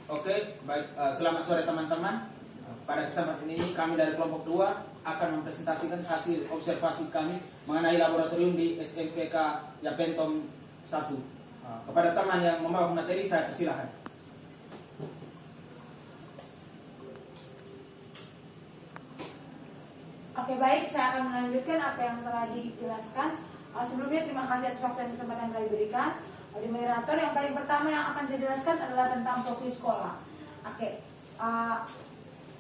Oke, baik. Selamat sore teman-teman. Pada kesempatan ini kami dari kelompok 2 akan mempresentasikan hasil observasi kami mengenai laboratorium di SMPK Yapentom 1. Kepada teman yang membawa materi, saya persilahkan. Oke, baik, saya akan melanjutkan apa yang telah dijelaskan. Sebelumnya terima kasih atas waktu dan kesempatan yang telah diberikan. Di moderator, yang paling pertama yang akan saya jelaskan adalah tentang profil sekolah. Oke,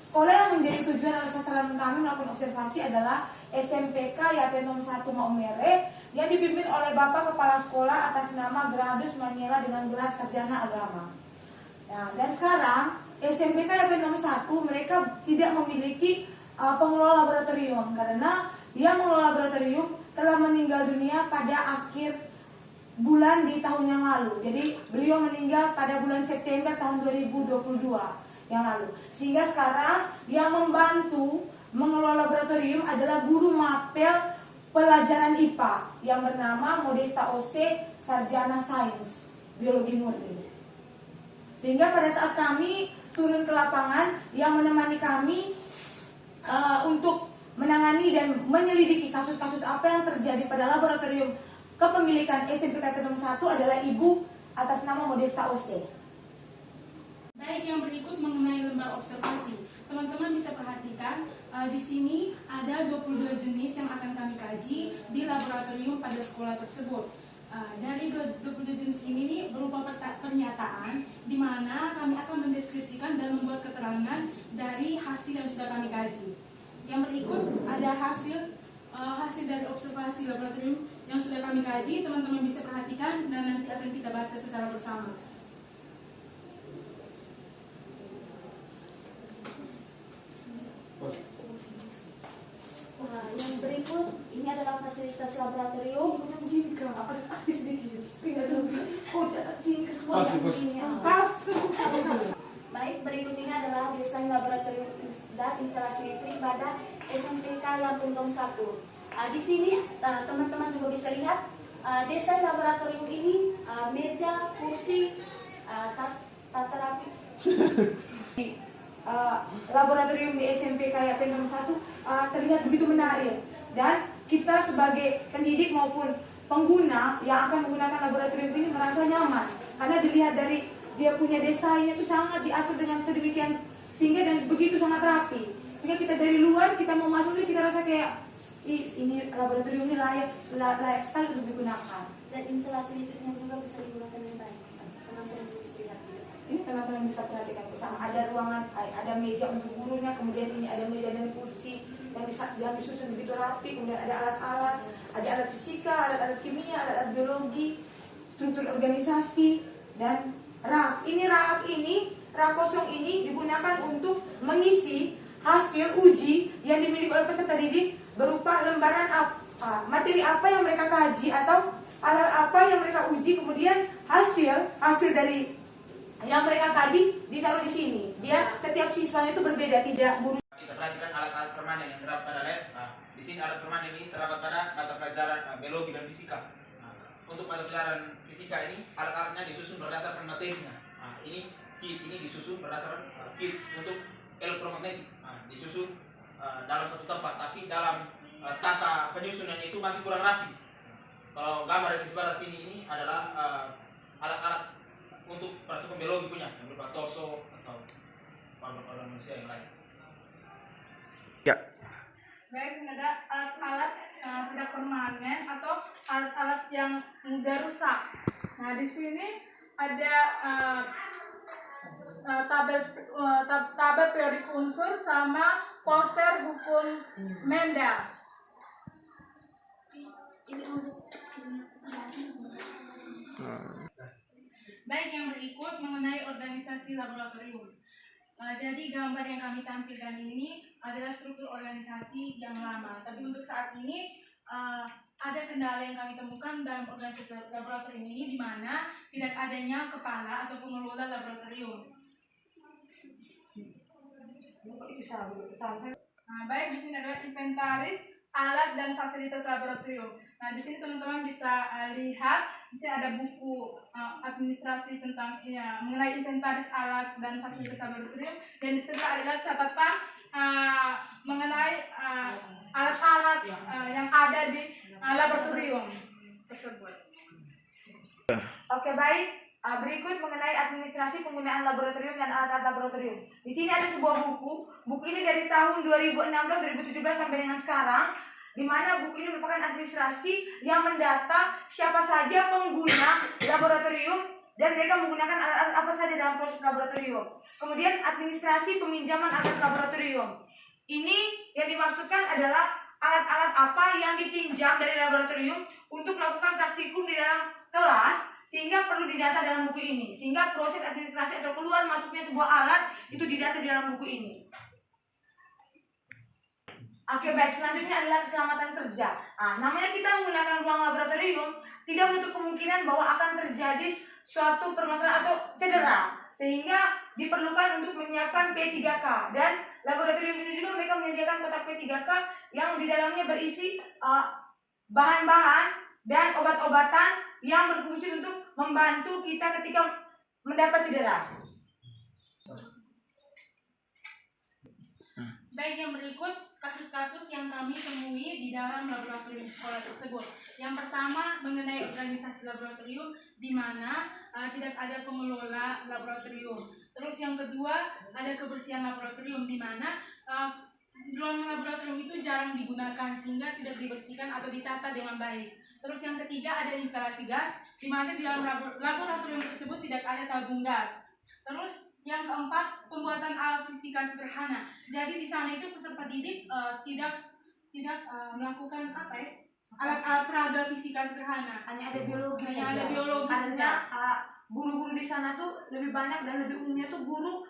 sekolah yang menjadi tujuan atau sasaran kami melakukan observasi adalah SMPK Yapentom 1 Maumere yang dipimpin oleh Bapak Kepala Sekolah atas nama Gradus Maniela dengan gelar Sarjana Agama. Nah, dan sekarang SMPK Yapentom 1 mereka tidak memiliki pengelola laboratorium karena yang mengelola laboratorium telah meninggal dunia pada akhir bulan di tahun yang lalu. Jadi beliau meninggal pada bulan September tahun 2022 yang lalu. Sehingga sekarang yang membantu mengelola laboratorium adalah guru mapel pelajaran IPA yang bernama Modesta Ose, Sarjana Sains Biologi Murni. Sehingga pada saat kami turun ke lapangan, yang menemani kami untuk menangani dan menyelidiki kasus-kasus apa yang terjadi pada laboratorium kepemilikan SMPK Yapentom 1 adalah Ibu atas nama Modesta Ose. Baik, yang berikut mengenai lembar observasi. Teman-teman bisa perhatikan di sini ada 22 jenis yang akan kami kaji di laboratorium pada sekolah tersebut. Dari 22 jenis ini nih berupa pernyataan di mana kami akan mendeskripsikan dan membuat keterangan dari hasil yang sudah kami kaji. Yang berikut ada hasil dari observasi laboratorium yang sudah kami kaji. Teman-teman bisa perhatikan dan nanti akan kita baca secara bersama. Yang berikut ini adalah fasilitas laboratorium. Baik, berikut ini adalah desain laboratorium dan instalasi listrik pada SMPK Yapentom 1. Di sini teman-teman juga bisa lihat desain laboratorium ini, meja, kursi, tata rapi. Laboratorium di SMPK Yapentom 1 terlihat begitu menarik, dan kita sebagai pendidik maupun pengguna yang akan menggunakan laboratorium ini merasa nyaman karena dilihat dari dia punya desainnya itu sangat diatur dengan sedemikian sehingga dan begitu sangat rapi, sehingga kita dari luar kita mau masuk kita rasa kayak ini laboratorium ini layak sekali untuk digunakan. Dan instalasi listriknya juga bisa digunakan dengan baik. Teman-teman bisa lihat. Ini teman-teman bisa perhatikan bersama, ada ruangan, ada meja untuk gurunya, kemudian ini ada meja dan kursi yang disusun begitu rapi, kemudian ada alat-alat, ada alat fisika, alat-alat kimia, alat-alat biologi, struktur organisasi, dan rak. Rak kosong ini digunakan untuk mengisi hasil uji yang dimiliki oleh peserta didik berupa lembaran materi apa yang mereka kaji atau alat apa yang mereka uji, kemudian hasil dari yang mereka kaji ditaruh di sini biar setiap siswanya itu berbeda, tidak buru. Kita perhatikan alat-alat permanen yang terdapat pada lab. Di sini alat permanen ini terdapat pada mata pelajaran biologi dan fisika. Untuk mata pelajaran fisika ini alat-alatnya disusun berdasarkan materinya. Ini kit ini disusun berdasarkan kit. Untuk elektromagnetik disusun dalam satu tempat, tapi dalam tata penyusunannya itu masih kurang rapi. Kalau gambar yang di sebelah sini ini adalah alat-alat untuk peraturan biologi punya yang berupa torso atau organ manusia yang lain. Ya. Baik, ada alat-alat tidak permanen atau alat-alat yang mudah rusak. Nah, di sini ada tabel periodik unsur sama poster hukum Mendel. Baik, yang berikut mengenai organisasi laboratorium. Jadi gambar yang kami tampilkan ini adalah struktur organisasi yang lama. Tapi untuk saat ini ada kendala yang kami temukan dalam organisasi laboratorium ini, di mana tidak adanya kepala atau pengelola laboratorium. Baik, di sini adalah inventaris alat dan fasilitas laboratorium. Nah, di sini teman-teman bisa lihat di sini ada buku administrasi tentang mengenai inventaris alat dan fasilitas laboratorium, dan di sebelah adalah catatan mengenai alat-alat yang ada di laboratorium tersebut. Oke, baik. Berikut mengenai administrasi penggunaan laboratorium dan alat-alat laboratorium. Di sini ada sebuah buku. Buku ini dari tahun 2016, 2017 sampai dengan sekarang, di mana buku ini merupakan administrasi yang mendata siapa saja pengguna laboratorium dan mereka menggunakan alat-alat apa saja dalam proses laboratorium. Kemudian administrasi peminjaman alat laboratorium. Ini yang dimaksudkan adalah alat-alat apa yang dipinjam dari laboratorium untuk melakukan praktikum di dalam kelas, sehingga perlu didata dalam buku ini, sehingga proses administrasi atau keluar masuknya sebuah alat itu didata di dalam buku ini. Oke, baik, selanjutnya adalah keselamatan kerja. Namanya kita menggunakan ruang laboratorium, tidak menutup kemungkinan bahwa akan terjadi suatu permasalahan atau cedera, sehingga diperlukan untuk menyiapkan P3K, dan laboratorium ini juga mereka menyediakan kotak P3K yang di dalamnya berisi bahan-bahan dan obat-obatan yang berfungsi untuk membantu kita ketika mendapat cedera. Baik, yang berikut kasus-kasus yang kami temui di dalam laboratorium sekolah tersebut. Yang pertama mengenai organisasi laboratorium, di mana tidak ada pengelola laboratorium. Terus yang kedua ada kebersihan laboratorium, di mana ruangan laboratorium itu jarang digunakan sehingga tidak dibersihkan atau ditata dengan baik. Terus yang ketiga ada instalasi gas, di mana di dalam laboratorium tersebut tidak ada tabung gas. Terus yang keempat pembuatan alat fisika sederhana. Jadi di sana itu peserta didik tidak melakukan alat-alat peraga fisika sederhana. Hanya ada biologi saja. Ada biologi saja. Guru-guru di sana tuh lebih banyak dan lebih umumnya tuh guru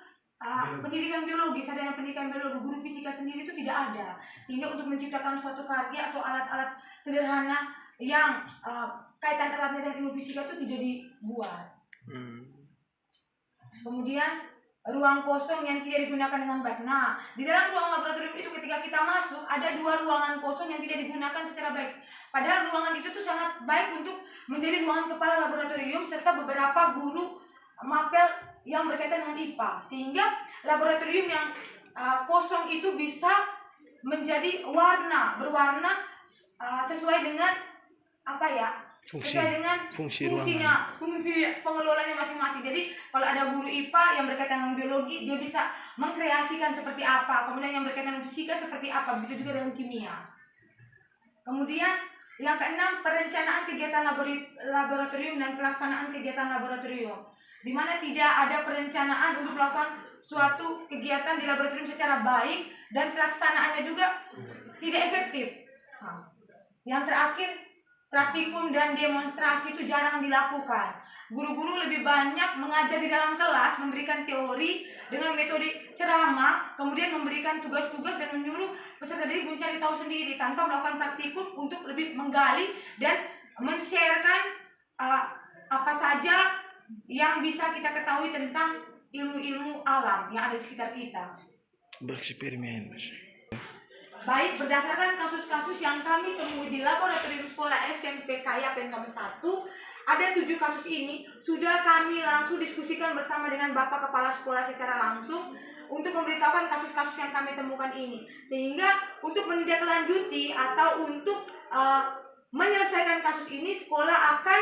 pendidikan biologi, sarjana pendidikan biologi. Guru fisika sendiri itu tidak ada, sehingga untuk menciptakan suatu karya atau alat-alat sederhana yang kaitan eratnya dengan ilmu fisika itu tidak dibuat. Kemudian ruang kosong yang tidak digunakan dengan baik. Nah, di dalam ruang laboratorium itu ketika kita masuk ada 2 ruangan kosong yang tidak digunakan secara baik. Padahal ruangan itu tuh sangat baik untuk menjadi ruangan kepala laboratorium serta beberapa guru mapel yang berkaitan dengan IPA, sehingga laboratorium yang kosong itu bisa menjadi berwarna sesuai dengan sesuai dengan fungsi pengelolanya masing-masing. Jadi kalau ada guru IPA yang berkaitan dengan biologi, dia bisa mengkreasikan seperti apa, kemudian yang berkaitan dengan fisika seperti apa, begitu juga dengan kimia. Kemudian yang keenam, perencanaan kegiatan laboratorium dan pelaksanaan kegiatan laboratorium, di mana tidak ada perencanaan untuk melakukan suatu kegiatan di laboratorium secara baik dan pelaksanaannya juga tidak efektif. Yang terakhir, praktikum dan demonstrasi itu jarang dilakukan. Guru-guru lebih banyak mengajar di dalam kelas, memberikan teori dengan metode ceramah, kemudian memberikan tugas-tugas dan menyuruh peserta didik mencari tahu sendiri tanpa melakukan praktikum untuk lebih menggali dan men-sharekan apa saja yang bisa kita ketahui tentang ilmu-ilmu alam yang ada di sekitar kita. Bereksperimen. Baik, berdasarkan kasus-kasus yang kami temui di laboratorium sekolah SMP Kaya Pentom 1, ada 7 kasus ini sudah kami langsung diskusikan bersama dengan Bapak Kepala Sekolah secara langsung untuk memberitahukan kasus-kasus yang kami temukan ini. Sehingga untuk menindaklanjuti atau untuk menyelesaikan kasus ini, sekolah akan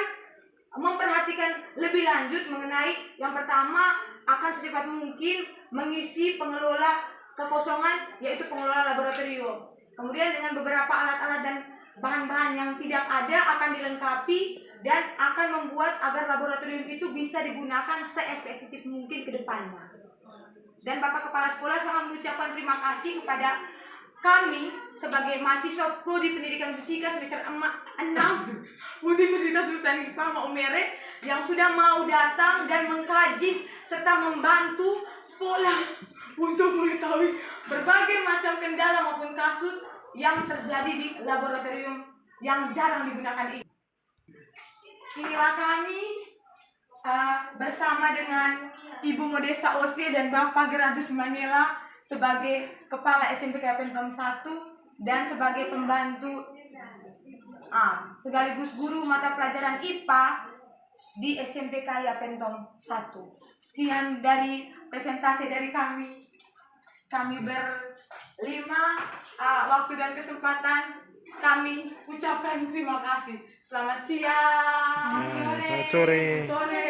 memperhatikan lebih lanjut mengenai yang pertama, akan secepat mungkin mengisi pengelola kekosongan, yaitu pengelola laboratorium. Kemudian dengan beberapa alat-alat dan bahan-bahan yang tidak ada akan dilengkapi dan akan membuat agar laboratorium itu bisa digunakan seefektif mungkin ke depannya. Dan Bapak Kepala Sekolah sangat mengucapkan terima kasih kepada kami sebagai mahasiswa Prodi Pendidikan Fisika semester 6 Universitas Nusa Tenggara Maumere yang sudah mau datang dan mengkaji serta membantu sekolah untuk mengetahui berbagai macam kendala maupun kasus yang terjadi di laboratorium yang jarang digunakan ini. Inilah kami bersama dengan Ibu Modesta Ose dan Bapak Geratus Manila sebagai Kepala SMP Pentom 1 dan sebagai pembantu sekaligus guru mata pelajaran IPA di SMP Kaya Pentong 1. Sekian dari presentasi dari kami. Kami berlima, waktu dan kesempatan kami ucapkan terima kasih. Selamat siang, Selamat sore. sore.